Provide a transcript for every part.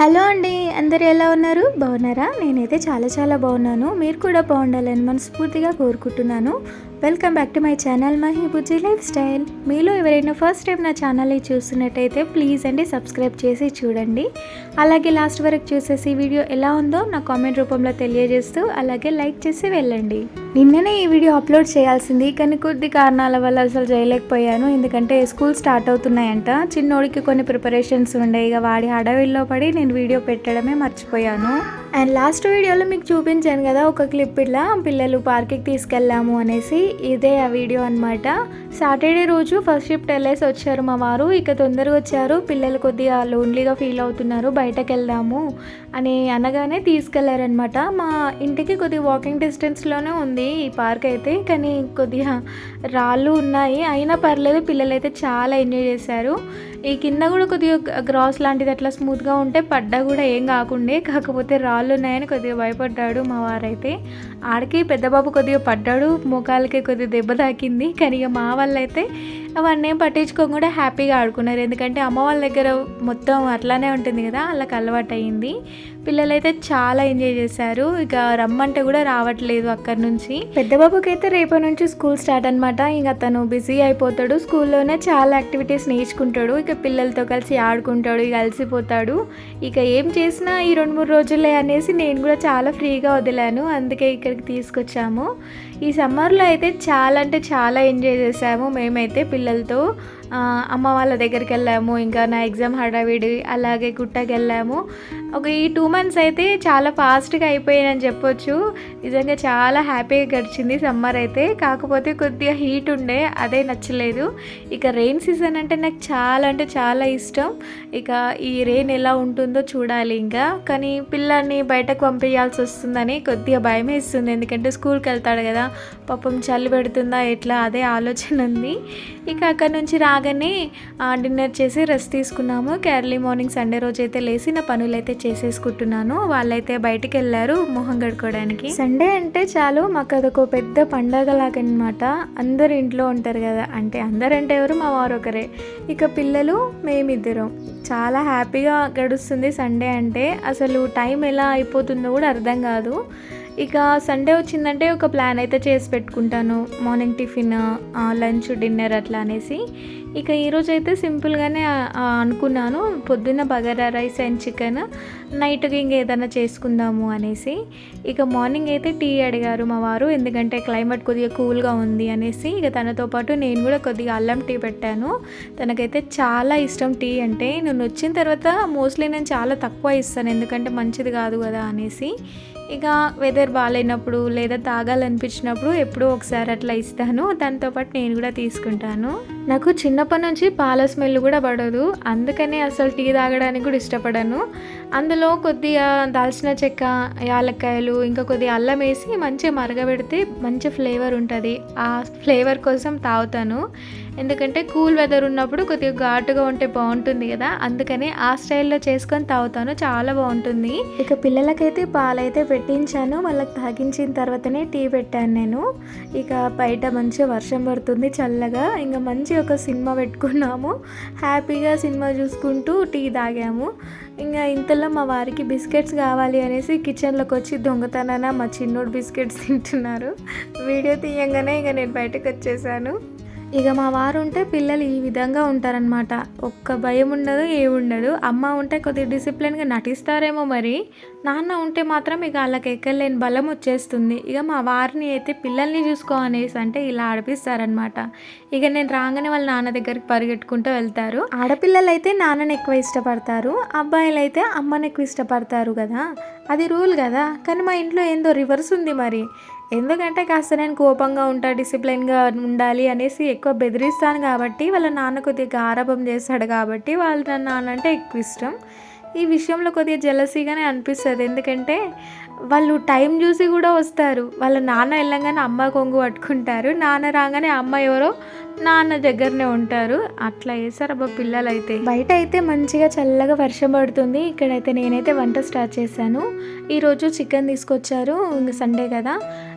Hello అండి, అందరు ఎలా ఉన్నారు? బాగున్నారా? నేనైతే చాలా బాగున్నాను. మీరు కూడా బాగుండాలని మనస్ఫూర్తిగా కోరుకుంటున్నాను. Welcome back to my channel Mahi Bujji life style. మీలో ఎవరైనా ఫస్ట్ టైం నా ఛానల్ని చూస్తున్నట్టయితే ప్లీజ్ అండి సబ్స్క్రైబ్ చేసి చూడండి. అలాగే లాస్ట్ వరకు చూసేసి వీడియో ఎలా ఉందో నా కామెంట్ రూపంలో తెలియజేస్తూ అలాగే లైక్ చేసి వెళ్ళండి. నిన్ననే ఈ వీడియో అప్లోడ్ చేయాల్సింది, కానీ కొద్ది కారణాల వల్ల అసలు చేయలేకపోయాను. ఎందుకంటే స్కూల్ స్టార్ట్ అవుతున్నాయంట. చిన్నోడికి కొన్ని ప్రిపరేషన్స్ ఉండే, ఇక వాడి హడావిల్లో పడి నేను వీడియో పెట్టడమే మర్చిపోయాను. అండ్ లాస్ట్ వీడియోలో మీకు చూపించాను కదా ఒక క్లిప్, ఇట్లా పిల్లలు పార్క్కి తీసుకెళ్ళాము అనేసి. ఇదే ఆ వీడియో అనమాట. సాటర్డే రోజు ఫస్ట్ షిఫ్ట్ వెళ్ళేసి వచ్చారు మా వారు. ఇక తొందరగా వచ్చారు. పిల్లలు కొద్దిగా లోన్లీగా ఫీల్ అవుతున్నారు, బయటకు వెళ్దాము అని అనగానే తీసుకెళ్లారనమాట. మా ఇంటికి కొద్దిగా వాకింగ్ డిస్టెన్స్లోనే ఉంది ఈ పార్క్ అయితే, కానీ కొద్దిగా రాళ్ళు ఉన్నాయి, అయినా పర్లేదు. పిల్లలు అయితే చాలా ఎంజాయ్ చేశారు. ఈ కింద కూడా కొద్దిగా గ్రాస్ లాంటిది అట్లా స్మూత్గా ఉంటే పడ్డా కూడా ఏం కాకుండే, కాకపోతే రాళ్ళు ఉన్నాయని కొద్దిగా భయపడ్డాడు మా వారైతే. ఆడికి పెద్ద బాబు కొద్దిగా పడ్డాడు, మోకాలకి కొద్దిగా దెబ్బ తాకింది. కానీ ఇక మా వాళ్ళు అయితే అవన్నీ ఏం పట్టించుకోకుండా హ్యాపీగా ఆడుకున్నారు. ఎందుకంటే అమ్మ వాళ్ళ దగ్గర మొత్తం అట్లానే ఉంటుంది కదా, వాళ్ళకి అలవాటు అయ్యింది. పిల్లలైతే చాలా ఎంజాయ్ చేశారు. ఇక రమ్మంటే కూడా రావట్లేదు అక్కడి నుంచి. పెద్ద బాబుకి అయితే రేపటి నుంచి స్కూల్ స్టార్ట్ అనమాట. ఇక తను బిజీ అయిపోతాడు. స్కూల్లోనే చాలా యాక్టివిటీస్ నేర్చుకుంటాడు. ఇక పిల్లలతో కలిసి ఆడుకుంటాడు, ఇక అలసిపోతాడు. ఇక ఏం చేసినా ఈ 2-3 రోజులే అనేసి నేను కూడా చాలా ఫ్రీగా వదిలాను. అందుకే ఇక్కడికి తీసుకొచ్చాము. ఈ సమ్మర్లో అయితే చాలా అంటే చాలా ఎంజాయ్ చేసాము మేమైతే పిల్లలతో. అమ్మ వాళ్ళ దగ్గరికి వెళ్ళాము, ఇంకా నా ఎగ్జామ్ హడావిడి, అలాగే గుట్టకి వెళ్ళాము. ఈ 2 months అయితే చాలా ఫాస్ట్గా అయిపోయాయని చెప్పొచ్చు. నిజంగా చాలా హ్యాపీగా గడిచింది సమ్మర్ అయితే. కాకపోతే కొద్దిగా హీట్ ఉండే, అదే నచ్చలేదు. ఇక రెయిన్ సీజన్ అంటే నాకు చాలా అంటే చాలా ఇష్టం. ఇక ఈ రెయిన్ ఎలా ఉంటుందో చూడాలి ఇంకా. కానీ పిల్లల్ని బయటకు పంపించాల్సి వస్తుందని కొద్దిగా భయం వేస్తుంది. ఎందుకంటే స్కూల్కి వెళ్తాడు కదా, పాపం చలి పెడుతుందా ఎట్లా, అదే ఆలోచన ఉంది. ఇక అక్కడ నుంచి రాగానే డిన్నర్ చేసి రెస్ట్ తీసుకున్నాము. ఎర్లీ మార్నింగ్ సండే రోజు అయితే లేచి నా పనులు అయితే చేసేసుకుంటున్నాను. వాళ్ళైతే బయటికి వెళ్ళారు మొహం కడుక్కోవడానికి. సండే అంటే చాలు మాకు అదొక పెద్ద పండగలాగా అనమాట. అందరు ఇంట్లో ఉంటారు కదా, అంటే అందరంటే ఎవరు, మా వారు ఒకరే. ఇక పిల్లలు మేమిద్దరం చాలా హ్యాపీగా గడుస్తుంది సండే అంటే. అసలు టైం ఎలా అయిపోతుందో కూడా అర్థం కాదు. ఇక సండే వచ్చిందంటే ఒక ప్లాన్ అయితే చేసి పెట్టుకుంటాను, మార్నింగ్ టిఫిన్, లంచ్, డిన్నర్ అట్లా అనేసి. ఇక ఈరోజు అయితే సింపుల్గానే అనుకున్నాను, పొద్దున్న బగారా రైస్ అండ్ చికెన్, నైట్కి ఇంకేదైనా చేసుకుందాము అనేసి. ఇక మార్నింగ్ అయితే టీ అడిగారు మా వారు, ఎందుకంటే క్లైమేట్ కొద్దిగా కూల్గా ఉంది అనేసి. ఇక తనతో పాటు నేను కూడా కొద్దిగా అల్లం టీ పెట్టాను. తనకైతే చాలా ఇష్టం టీ అంటే. నేను వచ్చిన తర్వాత మోస్ట్లీ నేను చాలా తక్కువ ఇస్తాను, ఎందుకంటే మంచిది కాదు కదా అనేసి. ఇక వెదర్ బాగాలేనప్పుడు లేదా తాగాలనిపించినప్పుడు ఎప్పుడో ఒకసారి అట్లా ఇస్తాను. దాంతోపాటు నేను కూడా తీసుకుంటాను. నాకు చిన్నప్పటి నుంచి పాల స్మెల్ కూడా పడదు, అందుకనే అసలు టీ తాగడానికి కూడా ఇష్టపడను. అందులో కొద్దిగా దాల్చిన చెక్క, యాలక్కాయలు, ఇంకా కొద్దిగా అల్లం వేసి మంచిగా మరగబెడితే మంచి ఫ్లేవర్ ఉంటుంది. ఆ ఫ్లేవర్ కోసం తాగుతాను. ఎందుకంటే కూల్ వెదర్ ఉన్నప్పుడు కొద్దిగా ఘాటుగా ఉంటే బాగుంటుంది కదా, అందుకని ఆ స్టైల్లో చేసుకొని తాగుతాను, చాలా బాగుంటుంది. ఇక పిల్లలకైతే పాలైతే పెట్టించాను, వాళ్ళకి తాగించిన తర్వాతనే టీ పెట్టాను నేను. ఇక బయట మంచిగా వర్షం పడుతుంది చల్లగా. ఇంకా మంచి ఒక సినిమా పెట్టుకున్నాము, హ్యాపీగా సినిమా చూసుకుంటూ టీ తాగాము. ఇంకా ఇంతలో మా వారికి బిస్కెట్స్ కావాలి అనేసి కిచెన్లోకి వచ్చి దొంగతనాన మా చిన్నోడు బిస్కెట్స్ తింటున్నారు. వీడియో తీయంగానే ఇక నేను బయటకు వచ్చేసాను. ఇక మా వారు ఉంటే పిల్లలు ఈ విధంగా ఉంటారనమాట, ఒక్క భయం ఉండదు, ఏముండదు. అమ్మ ఉంటే కొద్దిగా డిసిప్లిన్గా నటిస్తారేమో మరి, నాన్న ఉంటే మాత్రం ఇక వాళ్ళకి ఎక్కలేని బలం వచ్చేస్తుంది. ఇక మా వారిని అయితే పిల్లల్ని చూసుకో అనేసి అంటే ఇలా ఆడిపిస్తారనమాట. ఇక నేను రాగానే వాళ్ళ నాన్న దగ్గరికి పరిగెట్టుకుంటూ వెళ్తారు. ఆడపిల్లలు అయితే నాన్నని ఎక్కువ ఇష్టపడతారు, అబ్బాయిలు అయితే అమ్మని ఎక్కువ ఇష్టపడతారు కదా, అది రూల్ కదా. కానీ మా ఇంట్లో ఏందో రివర్స్ ఉంది మరి. ఎందుకంటే కాస్త నేను కోపంగా ఉంటా, డిసిప్లిన్గా ఉండాలి అనేసి ఎక్కువ బెదిరిస్తాను కాబట్టి, వాళ్ళ నాన్న కొద్దిగా గారాబం చేస్తాడు కాబట్టి వాళ్ళ నాన్న అంటే ఎక్కువ ఇష్టం. ఈ విషయంలో కొద్దిగా జెలసీగానే అనిపిస్తుంది, ఎందుకంటే వాళ్ళు టైం చూసి కూడా వస్తారు. వాళ్ళ నాన్న వెళ్ళంగానే అమ్మ కొంగు పట్టుకుంటారు, నాన్న రాగానే అమ్మ ఎవరో నాన్న దగ్గరనే ఉంటారు. అట్లా వేసారు అబ్బా పిల్లలు అయితే. బయట అయితే మంచిగా చల్లగా వర్షం పడుతుంది. ఇక్కడైతే నేనైతే వంట స్టార్ట్ చేశాను. ఈరోజు చికెన్ తీసుకొచ్చారు, ఇంక సండే కదా.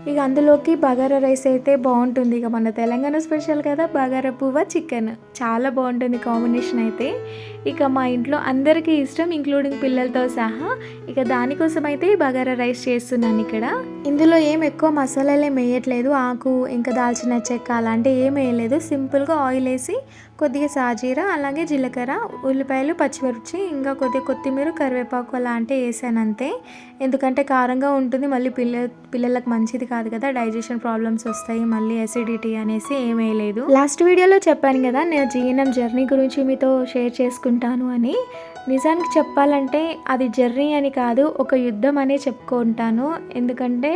ఇక అందులోకి బగారా రైస్ అయితే బాగుంటుంది. ఇక మన తెలంగాణ స్పెషల్ కదా బగారా పువ్వ చికెన్, చాలా బాగుంటుంది కాంబినేషన్ అయితే. ఇక మా ఇంట్లో అందరికీ ఇష్టం. ఇంక్లూడింగ్ పిల్లలతో సహా. ఇక దానికోసం అయితే బగారా రైస్ చేస్తున్నాను ఇక్కడ. ఇందులో ఏం ఎక్కువ మసాలాలు ఏం వేయట్లేదు, ఆకు ఇంకా దాల్చిన చెక్క అలాంటివి ఏం వేయలేదు. సింపుల్గా ఆయిల్ వేసి కొద్దిగా సాజీర, అలాగే జీలకర్ర, ఉల్లిపాయలు, పచ్చిమిర్చి, ఇంకా కొద్దిగా కొత్తిమీర, కరివేపాకు అలాంటివి వేసాను అంతే. ఎందుకంటే కారంగా ఉంటుంది, మళ్ళీ పిల్లలకు మంచిది కాదు కదా, డైజెషన్ ప్రాబ్లమ్స్ వస్తాయి, మళ్ళీ అసిడిటీ అనేసి ఏం వేయలేదు. లాస్ట్ వీడియోలో చెప్పాను కదా నేను జీఎన్ఎం జర్నీ గురించి మీతో షేర్ చేసుకుంటాను అని. నిజానికి చెప్పాలంటే అది జర్నీ అని కాదు, ఒక యుద్ధం అనే చెప్పుకుంటాను. ఎందుకంటే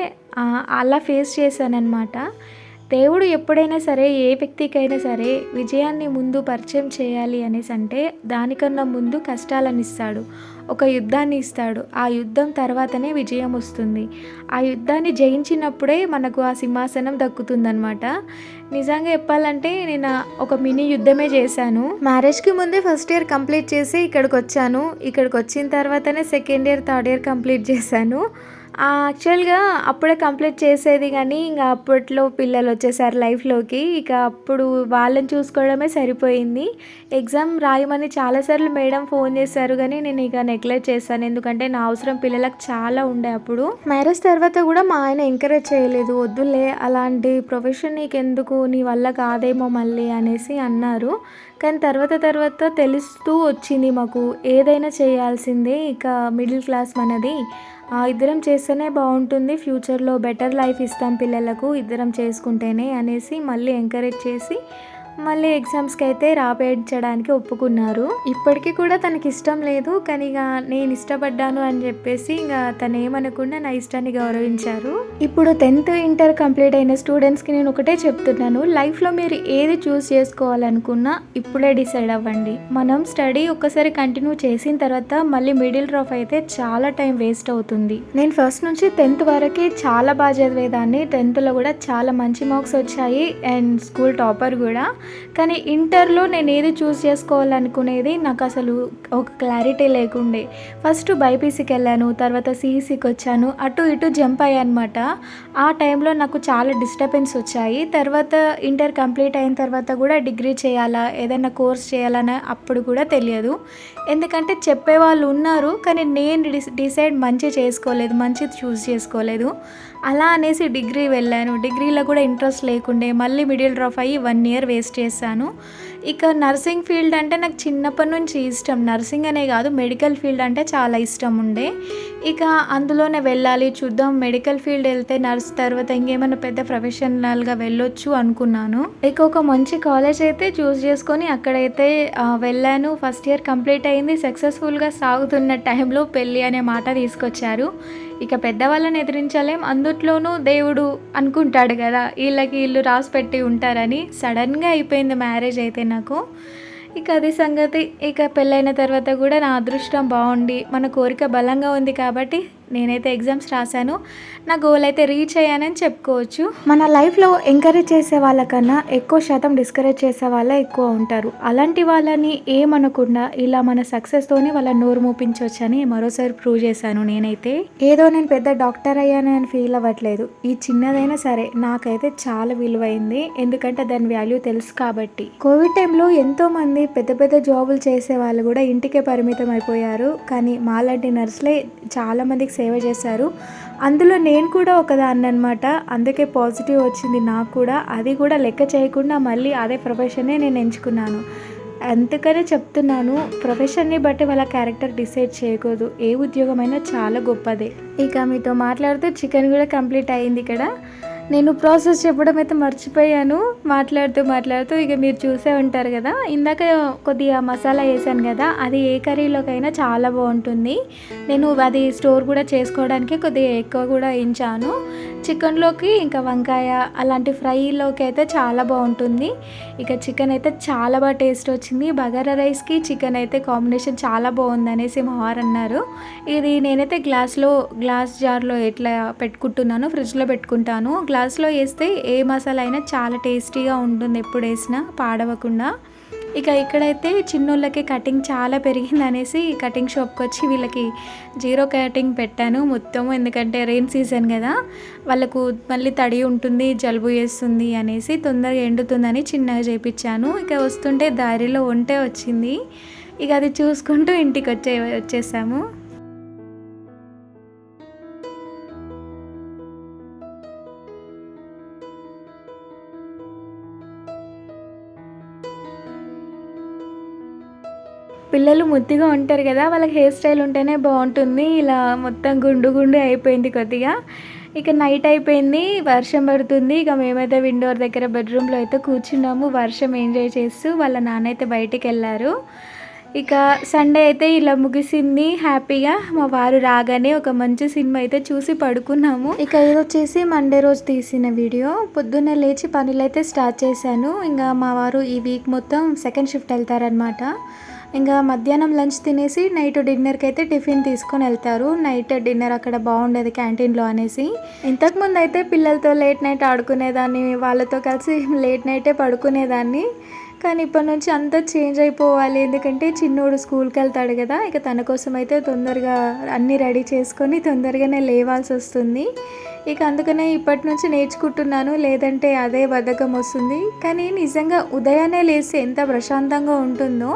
అలా ఫేస్ చేశానన్నమాట. దేవుడు ఎప్పుడైనా సరే ఏ వ్యక్తికైనా సరే విజయాన్ని ముందు పరిచయం చేయాలి అనేసి అంటే దానికన్నా ముందు కష్టాలను ఇస్తాడు, ఒక యుద్ధాన్ని ఇస్తాడు. ఆ యుద్ధం తర్వాతనే విజయం వస్తుంది. ఆ యుద్ధాన్ని జయించినప్పుడే మనకు ఆ సింహాసనం దక్కుతుందనమాట. నిజంగా చెప్పాలంటే నేను ఒక మినీ యుద్ధమే చేశాను. మ్యారేజ్కి ముందే ఫస్ట్ ఇయర్ కంప్లీట్ చేసి ఇక్కడికి వచ్చాను. ఇక్కడికి వచ్చిన తర్వాతనే second year, third year complete చేశాను. యాక్చువల్గా అప్పుడే కంప్లీట్ చేసేది, కానీ ఇంకా అప్పట్లో పిల్లలు వచ్చేసారు లైఫ్లోకి. ఇక అప్పుడు వాళ్ళని చూసుకోవడమే సరిపోయింది. ఎగ్జామ్ రాయమని చాలాసార్లు మేడం ఫోన్ చేశారు, కానీ నేను ఇక నెగ్లెక్ట్ చేశాను. ఎందుకంటే నా అవసరం పిల్లలకు చాలా ఉండే అప్పుడు. మ్యారేజ్ తర్వాత కూడా మా ఆయన ఎంకరేజ్ చేయలేదు, వద్దులే అలాంటి ప్రొఫెషన్ నీకెందుకు, నీ వల్ల కాదేమో మళ్ళీ అనేసి అన్నారు. కానీ తర్వాత తెలుస్తూ వచ్చింది మాకు ఏదైనా చేయాల్సిందే, ఇక మిడిల్ క్లాస్ మనది, ఇద్దరం చేస్తేనే బాగుంటుంది, ఫ్యూచర్లో బెటర్ లైఫ్ ఇస్తాం పిల్లలకు ఇద్దరం చేసుకుంటేనే అనేసి మళ్ళీ ఎంకరేజ్ చేసి మళ్ళీ ఎగ్జామ్స్కి అయితే రాయించడానికి ఒప్పుకున్నారు. ఇప్పటికీ కూడా తనకి ఇష్టం లేదు, కానీ ఇక నేను ఇష్టపడ్డాను అని చెప్పేసి ఇంకా తను ఏమనకుండా నా ఇష్టాన్ని గౌరవించారు. ఇప్పుడు 10th ఇంటర్ కంప్లీట్ అయిన స్టూడెంట్స్కి నేను ఒకటే చెప్తున్నాను, లైఫ్లో మీరు ఏది చూస్ చేసుకోవాలనుకున్నా ఇప్పుడే డిసైడ్ అవ్వండి. మనం స్టడీ ఒక్కసారి కంటిన్యూ చేసిన తర్వాత మళ్ళీ మిడిల్ డ్రాప్ అయితే చాలా టైం వేస్ట్ అవుతుంది. నేను ఫస్ట్ నుంచి 10th వరకు చాలా బాగా చదివేదాన్ని, 10thలో కూడా చాలా మంచి మార్క్స్ వచ్చాయి అండ్ స్కూల్ టాపర్ కూడా. కానీ ఇంటర్లో నేను ఏది చూస్ చేసుకోవాలనుకునేది నాకు అసలు ఒక క్లారిటీ లేకుండే. ఫస్ట్ బైపీసీకి వెళ్ళాను, తర్వాత సిఈసీకి వచ్చాను, అటు ఇటు జంప్ అయ్యాను అనమాట. ఆ టైంలో నాకు చాలా డిస్టర్బెన్స్ వచ్చాయి. తర్వాత ఇంటర్ కంప్లీట్ అయిన తర్వాత కూడా డిగ్రీ చేయాలా, ఏదైనా కోర్స్ చేయాలని అప్పుడు కూడా తెలియదు. ఎందుకంటే చెప్పేవాళ్ళు ఉన్నారు, కానీ నేను డిసైడ్ మంచి చేసుకోలేదు, మంచి చూస్ చేసుకోలేదు. అలా అనేసి డిగ్రీ వెళ్ళాను. డిగ్రీలో కూడా ఇంట్రెస్ట్ లేకుండే, మళ్ళీ మిడిల్ డ్రాప్ అయ్యి 1 year వేస్ట్ చేశాను. ఇక నర్సింగ్ ఫీల్డ్ అంటే నాకు చిన్నప్పటి నుంచి ఇష్టం, నర్సింగ్ అనే కాదు మెడికల్ ఫీల్డ్ అంటే చాలా ఇష్టం ఉండే. ఇక అందులోనే వెళ్ళాలి, చూద్దాం మెడికల్ ఫీల్డ్ వెళ్తే నర్స్ తర్వాత ఇంకేమైనా పెద్ద ప్రొఫెషనల్గా వెళ్ళొచ్చు అనుకున్నాను. ఇక ఒక మంచి కాలేజ్ అయితే చూస్ చేసుకొని అక్కడైతే వెళ్ళాను. ఫస్ట్ ఇయర్ కంప్లీట్ అయింది. సక్సెస్ఫుల్గా సాగుతున్న టైంలో పెళ్ళి అనే మాట తీసుకొచ్చారు. ఇక పెద్దవాళ్ళని ఎదిరించలేం, అందుట్లోనూ దేవుడు అనుకుంటాడు కదా వీళ్ళకి వీళ్ళు రాసి పెట్టి ఉంటారని. సడన్గా అయిపోయింది మ్యారేజ్ అయితే నాకు. ఇక అది సంగతి. ఇక పెళ్ళైన తర్వాత కూడా నా అదృష్టం బాగుండి మన కోరిక బలంగా ఉంది కాబట్టి నేనైతే ఎగ్జామ్స్ రాశాను, నా గోల్ అయితే రీచ్ అయ్యానని చెప్పుకోవచ్చు. మన లైఫ్లో ఎంకరేజ్ చేసే వాళ్ళకన్నా ఎక్కువ శాతం డిస్కరేజ్ చేసే వాళ్ళే ఎక్కువ ఉంటారు. అలాంటి వాళ్ళని ఏమనకుండా ఇలా మన సక్సెస్తోని వాళ్ళ నోరు మూపించవచ్చని మరోసారి ప్రూవ్ చేశాను. నేనైతే ఏదో నేను పెద్ద డాక్టర్ అయ్యాను అని ఫీల్ అవ్వట్లేదు. ఈ చిన్నదైనా సరే నాకైతే చాలా విలువైంది, ఎందుకంటే దాని వాల్యూ తెలుసు కాబట్టి. కోవిడ్ టైంలో ఎంతోమంది పెద్ద పెద్ద జాబులు చేసే వాళ్ళు కూడా ఇంటికే పరిమితం అయిపోయారు, కానీ మాలాంటి నర్సులే చాలా మందికి సేవ చేశారు. అందులో నేను కూడా ఒకదాన్ని అనమాట. అందుకే పాజిటివ్ వచ్చింది నాకు కూడా. అది కూడా లెక్క చేయకుండా మళ్ళీ అదే ప్రొఫెషనే నేను ఎంచుకున్నాను. అందుకనే చెప్తున్నాను, ప్రొఫెషన్ని బట్టి వాళ్ళ క్యారెక్టర్ డిసైడ్ చేయకూడదు. ఏ ఉద్యోగమైనా చాలా గొప్పదే. ఇక మీతో మాట్లాడుతూ చికెన్ కూడా కంప్లీట్ అయింది. ఇక్కడ నేను ప్రాసెస్ చెప్పడం అయితే మర్చిపోయాను మాట్లాడుతూ. ఇక మీరు చూసే ఉంటారు కదా, ఇందాక కొద్దిగా మసాలా వేసాను కదా, అది ఏ కర్రీలోకైనా చాలా బాగుంటుంది. నేను అది స్టోర్ కూడా చేసుకోవడానికి కొద్దిగా ఎక్కువ కూడా వేయించాను. చికెన్లోకి ఇంకా వంకాయ అలాంటి ఫ్రైలోకి అయితే చాలా బాగుంటుంది. ఇక చికెన్ అయితే చాలా బాగా టేస్ట్ వచ్చింది. బగారా రైస్కి చికెన్ అయితే కాంబినేషన్ చాలా బాగుంది అనేసి మా వారు అన్నారు. ఇది నేనైతే గ్లాస్ జార్లో ఎట్లా పెట్టుకుంటున్నాను, ఫ్రిడ్జ్లో పెట్టుకుంటాను. గ్లాస్లో వేస్తే ఏ మసాలా అయినా చాలా టేస్టీగా ఉంటుంది, ఎప్పుడు వేసినా పాడవకుండా. ఇక ఇక్కడైతే చిన్నోళ్ళకి కటింగ్ చాలా పెరిగింది అనేసి కటింగ్ షాప్కి వచ్చి వీళ్ళకి 0 కటింగ్ పెట్టాను మొత్తము. ఎందుకంటే రెయిన్ సీజన్ కదా, వాళ్ళకు మళ్ళీ తడి ఉంటుంది, జలుబు చేస్తుంది అనేసి తొందరగా ఎండుతుందని చిన్నగా చేయించాను. ఇక వస్తుంటే దారిలో ఒంటె వచ్చింది. ఇక అది చూసుకుంటూ ఇంటికి వచ్చేసాము. పిల్లలు ముద్దుగా ఉంటారు కదా, వాళ్ళకి హెయిర్ స్టైల్ ఉంటేనే బాగుంటుంది. ఇలా మొత్తం గుండు గుండు అయిపోయింది కొద్దిగా. ఇక నైట్ అయిపోయింది, వర్షం పడుతుంది. ఇక మేమైతే విండోర్ దగ్గర బెడ్రూమ్లో అయితే కూర్చున్నాము, వర్షం ఎంజాయ్ చేస్తూ. వాళ్ళ నాన్న అయితే బయటికి వెళ్ళారు. ఇక సండే అయితే ఇలా ముగిసింది హ్యాపీగా. మా వారు రాగానే ఒక మంచి సినిమా అయితే చూసి పడుకున్నాము. ఇక ఇది వచ్చేసి మండే రోజు తీసిన వీడియో. పొద్దున్నే లేచి పనులైతే స్టార్ట్ చేశాను. ఇంకా మా వారు ఈ వీక్ మొత్తం సెకండ్ షిఫ్ట్ వెళ్తారనమాట. ఇంకా మధ్యాహ్నం లంచ్ తినేసి నైట్ డిన్నర్కి అయితే టిఫిన్ తీసుకొని వెళ్తారు. నైట్ డిన్నర్ అక్కడ బాగుండేది క్యాంటీన్లో అనేసి. ఇంతకుముందు అయితే పిల్లలతో లేట్ నైట్ ఆడుకునేదాన్ని, వాళ్ళతో కలిసి లేట్ నైటే పడుకునేదాన్ని. కానీ ఇప్పటి నుంచి అంతా చేంజ్ అయిపోవాలి, ఎందుకంటే చిన్నోడు స్కూల్కి వెళ్తాడు కదా. ఇక తన కోసం అయితే తొందరగా అన్నీ రెడీ చేసుకొని తొందరగానే లేవాల్సి వస్తుంది. ఇక అందుకనే ఇప్పటి నుంచి నేర్చుకుంటున్నాను, లేదంటే అదే బద్ధకం వస్తుంది. కానీ నిజంగా ఉదయాన్నే లేస్తే ఎంత ప్రశాంతంగా ఉంటుందో.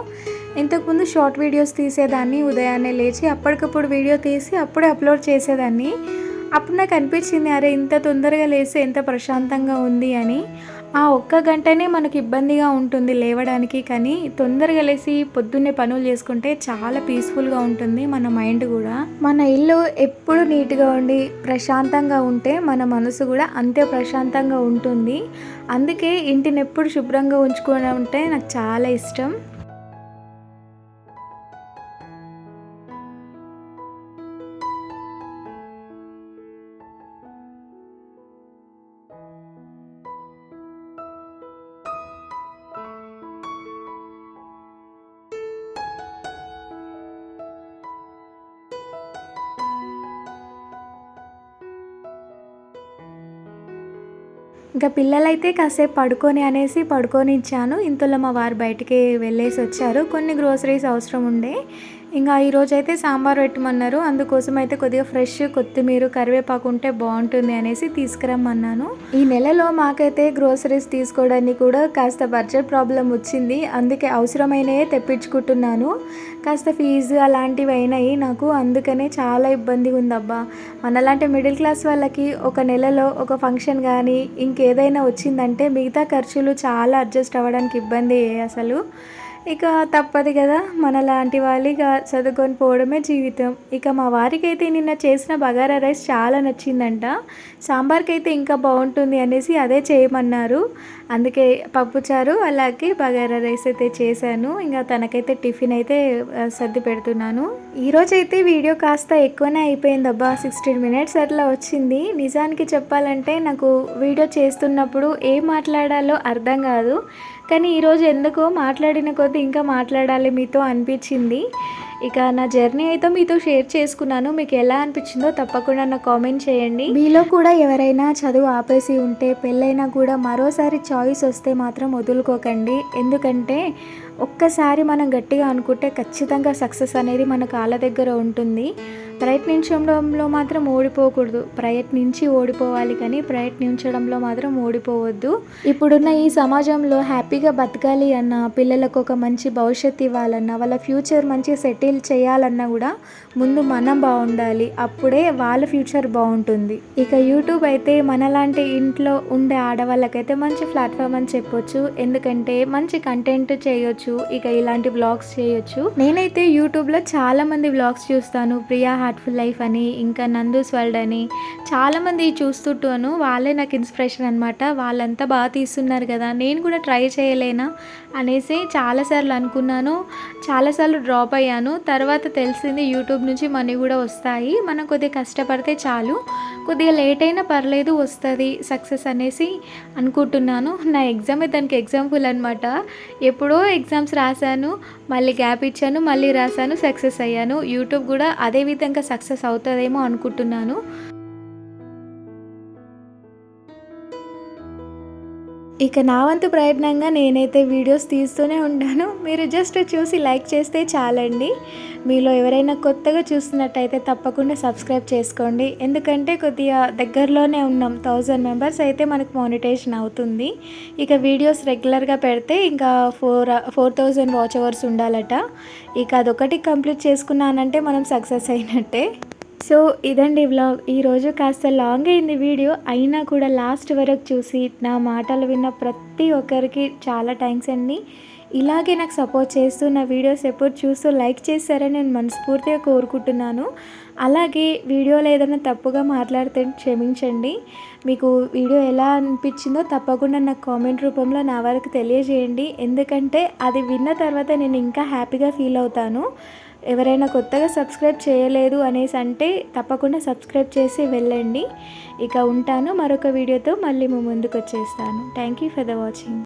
ఇంతకుముందు షార్ట్ వీడియోస్ తీసేదాన్ని, ఉదయాన్నే లేచి అప్పటికప్పుడు వీడియో తీసి అప్పుడే అప్లోడ్ చేసేదాన్ని. అప్పుడు నాకు అనిపించింది, అరే ఇంత తొందరగా లేస్తే ఎంత ప్రశాంతంగా ఉంది అని. ఆ ఒక్క గంటనే మనకు ఇబ్బందిగా ఉంటుంది లేవడానికి, కానీ తొందరగా లేచి పొద్దున్నే పనులు చేసుకుంటే చాలా పీస్ఫుల్గా ఉంటుంది మన మైండ్ కూడా. మన ఇల్లు ఎప్పుడు నీట్గా ఉండి ప్రశాంతంగా ఉంటే మన మనసు కూడా అంతే ప్రశాంతంగా ఉంటుంది. అందుకే ఇంటిని ఎప్పుడు శుభ్రంగా ఉంచుకొని ఉంటే నాకు చాలా ఇష్టం. ఇంకా పిల్లలైతే కాసేపు పడుకొని అనేసి పడుకోనిచ్చాను. ఇంతలో మా వారు బయటికి వెళ్ళేసి వచ్చారు, కొన్ని గ్రోసరీస్ అవసరం ఉండే. ఇంకా ఈరోజైతే సాంబార్ పెట్టమన్నారు. అందుకోసం అయితే కొద్దిగా ఫ్రెష్ కొత్తిమీర కరివేపాకు ఉంటే బాగుంటుంది అనేసి తీసుకురమ్మన్నాను. ఈ నెలలో మాకైతే గ్రోసరీస్ తీసుకోవడానికి కూడా కాస్త బడ్జెట్ ప్రాబ్లం వచ్చింది. అందుకే అవసరమైనవే తెప్పించుకుంటున్నాను. కాస్త ఫీజు అలాంటివి అయినాయి నాకు, అందుకనే చాలా ఇబ్బందిగా ఉందబ్బా. మనలాంటి మిడిల్ క్లాస్ వాళ్ళకి ఒక నెలలో ఒక ఫంక్షన్ కానీ ఇంకేదైనా వచ్చిందంటే మిగతా ఖర్చులు చాలా అడ్జస్ట్ అవ్వడానికి ఇబ్బంది అసలు. ఇక తప్పదు కదా, మనలాంటి వాళ్ళు ఇక చదువుకొని పోవడమే జీవితం. ఇక మా వారికి అయితే నిన్న చేసిన బగారా రైస్ చాలా నచ్చిందంట. సాంబార్కి అయితే ఇంకా బాగుంటుంది అనేసి అదే చేయమన్నారు. అందుకే పప్పుచారు అలాగే బగారా రైస్ అయితే చేశాను. ఇంకా తనకైతే టిఫిన్ అయితే సర్ది పెడుతున్నాను. ఈరోజైతే వీడియో కాస్త ఎక్కువనే అయిపోయింది అబ్బా, 16 minutes అట్లా వచ్చింది. నిజానికి చెప్పాలంటే నాకు వీడియో చేస్తున్నప్పుడు ఏం మాట్లాడాలో అర్థం కాదు. కానీ ఈరోజు ఎందుకో మాట్లాడిన కొద్దీ ఇంకా మాట్లాడాలి మీతో అనిపించింది. ఇక నా జర్నీ అయితే మీతో షేర్ చేసుకున్నాను. మీకు ఎలా అనిపించిందో తప్పకుండా నాకు కామెంట్ చేయండి. మీలో కూడా ఎవరైనా చదువు ఆపేసి ఉంటే పెళ్ళైనా కూడా మరోసారి చాయిస్ వస్తే మాత్రం వదులుకోకండి. ఎందుకంటే ఒక్కసారి మనం గట్టిగా అనుకుంటే ఖచ్చితంగా సక్సెస్ అనేది మన కాళ్ళ దగ్గర ఉంటుంది. ప్రయత్నించడంలో మాత్రం ఓడిపోకూడదు, ప్రయత్నించి ఓడిపోవాలి, కానీ ప్రయత్నించడంలో మాత్రం ఓడిపోవద్దు. ఇప్పుడున్న ఈ సమాజంలో హ్యాపీగా బతకాలి అన్నా, పిల్లలకు ఒక మంచి భవిష్యత్తు ఇవ్వాలన్నా, వాళ్ళ ఫ్యూచర్ మంచి సెటిల్ చేయాలన్నా కూడా ముందు మనం బాగుండాలి, అప్పుడే వాళ్ళ ఫ్యూచర్ బాగుంటుంది. ఇక యూట్యూబ్ అయితే మనలాంటి ఇంట్లో ఉండే ఆడవాళ్ళకైతే మంచి ప్లాట్ఫామ్ అని చెప్పొచ్చు. ఎందుకంటే మంచి కంటెంట్ చేయొచ్చు, ఇక ఇలాంటి వ్లాగ్స్ చేయొచ్చు. నేనైతే యూట్యూబ్లో చాలామంది వ్లాగ్స్ చూస్తాను, ప్రియా హార్ట్ఫుల్ లైఫ్ అని, ఇంకా నందూస్ వరల్డ్ అని చాలామంది చూస్తుంటాను. వాళ్ళే నాకు ఇన్స్పిరేషన్ అనమాట. వాళ్ళంతా బాగా తీస్తున్నారు కదా, నేను కూడా ట్రై చేయలేనా అనేసి చాలాసార్లు అనుకున్నాను, చాలాసార్లు డ్రాప్ అయ్యాను. తర్వాత తెలిసింది యూట్యూబ్ నుంచి మనీ కూడా వస్తాయి, మనం కొద్దిగా కష్టపడితే చాలు, కొద్దిగా లేట్ అయినా పర్లేదు వస్తుంది సక్సెస్ అనేసి అనుకుంటున్నాను. నా ఎగ్జామ్ దానికి ఎగ్జాంపుల్ అనమాట. ఎప్పుడో ఎగ్జామ్స్ రాశాను, మళ్ళీ గ్యాప్ ఇచ్చాను, మళ్ళీ రాశాను, సక్సెస్ అయ్యాను. యూట్యూబ్ కూడా అదే విధంగా సక్సెస్ అవుతుందేమో అనుకుంటున్నాను. ఇక నా వంతు ప్రయత్నంగా నేనైతే వీడియోస్ తీస్తూనే ఉంటాను. మీరు జస్ట్ చూసి లైక్ చేస్తే చాలండి. మీలో ఎవరైనా కొత్తగా చూస్తున్నట్టయితే తప్పకుండా సబ్స్క్రైబ్ చేసుకోండి. ఎందుకంటే కొద్దిగా దగ్గరలోనే ఉన్నాం. 1000 మెంబర్స్ అయితే మనకు మానిటైజేషన్ అవుతుంది. ఇక వీడియోస్ రెగ్యులర్గా పెడితే ఇంకా 4000 వాచ్ అవర్స్ ఉండాలట. ఇక అదొకటి కంప్లీట్ చేసుకున్నానంటే మనం సక్సెస్ అయినట్టే. సో ఇదండి వ్లాగ్. ఈరోజు కాస్త లాంగ్ అయింది వీడియో, అయినా కూడా లాస్ట్ వరకు చూసి నా మాటలు విన్న ప్రతి ఒక్కరికి చాలా థ్యాంక్స్ అండి. ఇలాగే నాకు సపోర్ట్ చేస్తూ నా వీడియోస్ ఎప్పుడు చూస్తూ లైక్ చేస్తారని నేను మనస్ఫూర్తిగా కోరుకుంటున్నాను. అలాగే వీడియోలో ఏదైనా తప్పుగా మాట్లాడితే క్షమించండి. మీకు వీడియో ఎలా అనిపించిందో తప్పకుండా నాకు కామెంట్ రూపంలో నా వరకు తెలియజేయండి. ఎందుకంటే అది విన్న తర్వాత నేను ఇంకా హ్యాపీగా ఫీల్ అవుతాను. ఎవరైనా కొత్తగా సబ్స్క్రైబ్ చేయలేదు అనేసి అంటే తప్పకుండా సబ్స్క్రైబ్ చేసి వెళ్ళండి. ఇక ఉంటాను, మరొక వీడియోతో మళ్ళీ మీ ముందుకు వచ్చేస్తాను. Thank you for the watching.